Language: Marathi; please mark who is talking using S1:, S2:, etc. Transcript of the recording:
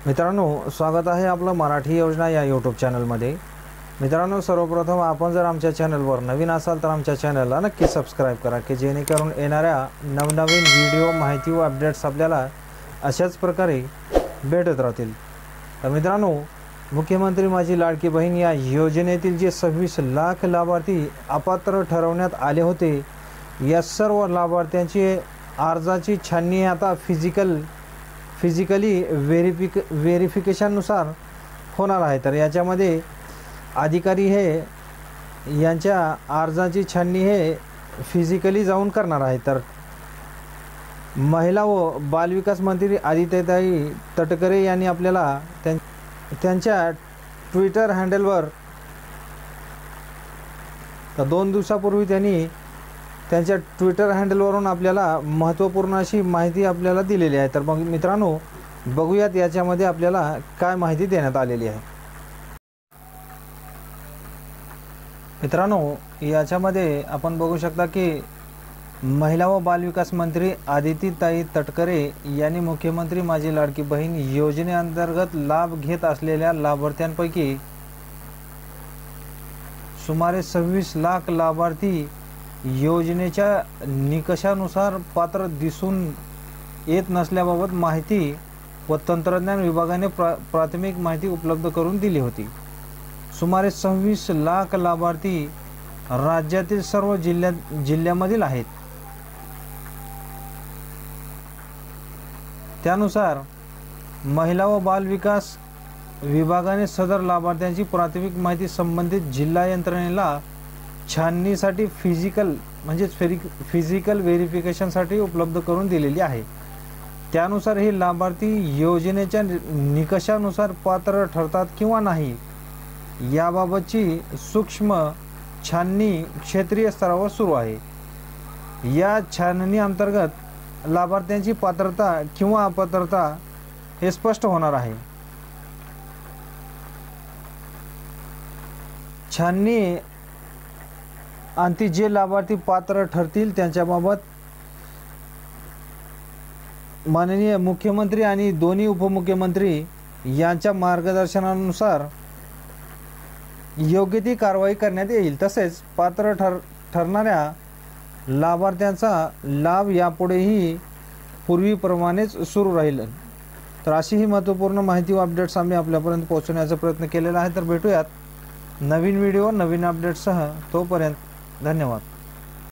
S1: मित्रांनो, स्वागत आहे आपलं मराठी योजना या यूट्यूब चॅनलमध्ये। मित्रांनो, सर्वप्रथम आपण जर आमच्या चॅनलवर नवीन असाल तर आमच्या चॅनलला नक्की सबस्क्राइब करा की जेणेकरून येणाऱ्या नवनवीन व्हिडिओ, माहिती व अपडेट्स आपल्याला अशाच प्रकारे भेटत राहतील। तर मित्रांनो, मुख्यमंत्री माझी लाडकी बहीण या योजनेतील जे 26 लाख लाभार्थी अपात्र ठरवण्यात आले होते, या सर्व लाभार्थ्यांची अर्जाची छाननी आता फिजिकली व्हेरिफिकेशननुसार होणार आहे। तर याच्यामध्ये अधिकारी हे यांच्या अर्जाची छाननी हे फिजिकली जाऊन करणार आहे। तर महिला व बालविकास मंत्री आदित्यताई तटकरे यांनी आपल्याला त्यांच्या ट्विटर हँडलवर 2 दिवसापूर्वी त्यांनी त्यांच्या ट्विटर हँडलवरून आपल्याला महत्त्वपूर्ण अशी माहिती आपल्याला दिलेली आहे। तर मग मित्रांनो, बघूयात याच्यामध्ये आपल्याला काय माहिती देण्यात आलेली आहे। मित्रांनो, याच्यामध्ये आपण बघू शकता की महिला व बालविकास मंत्री आदित्यताई तटकरे यांनी मुख्यमंत्री माझी लाडकी बहीण योजनेअंतर्गत लाभ घेत असलेल्या लाभार्थ्यांपैकी सुमारे 26 लाख लाभार्थी योजनेच्या निकषानुसार पात्र दिसून येत नसल्याबाबत माहिती व तंत्रज्ञान विभागाने प्राथमिक माहिती उपलब्ध करून दिली होती। सुमारे 26 लाख लाभार्थी राज्यातील सर्व जिल्ह्यामधील आहेत। त्यानुसार महिला व बाल विकास विभागाने सदर लाभार्थ्यांची प्राथमिक माहिती संबंधित जिल्हा यंत्रणेला छाननीसाठी फिजिकल व्हेरिफिकेशनसाठी उपलब्ध करून दिलेली आहे। त्यानुसार हे लाभार्थी योजनेच्या निकषानुसार पात्र ठरतात किंवा नाही याबाबतची सूक्ष्म छाननी क्षेत्रीय स्तरावर सुरू आहे। या छाननी अंतर्गत लाभार्थ्यांची पात्रता किंवा अपात्रता हे स्पष्ट होणार आहे। छाननी अंती जे लाभार्थी पात्र ठरतील त्यांच्याबाबत माननीय मुख्यमंत्री आणि दोन्ही उपमुख्यमंत्री यांच्या मार्गदर्शनानुसार योग्य ती कारवाई करण्यात येईल। तसेच पात्र ठरणाऱ्या लाभार्थ्यांचा लाभ यापुढेही पूर्वीप्रमाणेच सुरू राहील। तर अशी ही महत्त्वपूर्ण माहिती व अपडेट्स आम्ही आपल्यापर्यंत पोहोचवण्याचा प्रयत्न केलेला आहे। तर भेटूयात नवीन व्हिडिओ, नवीन अपडेट्ससह। तोपर्यंत धन्यवाद।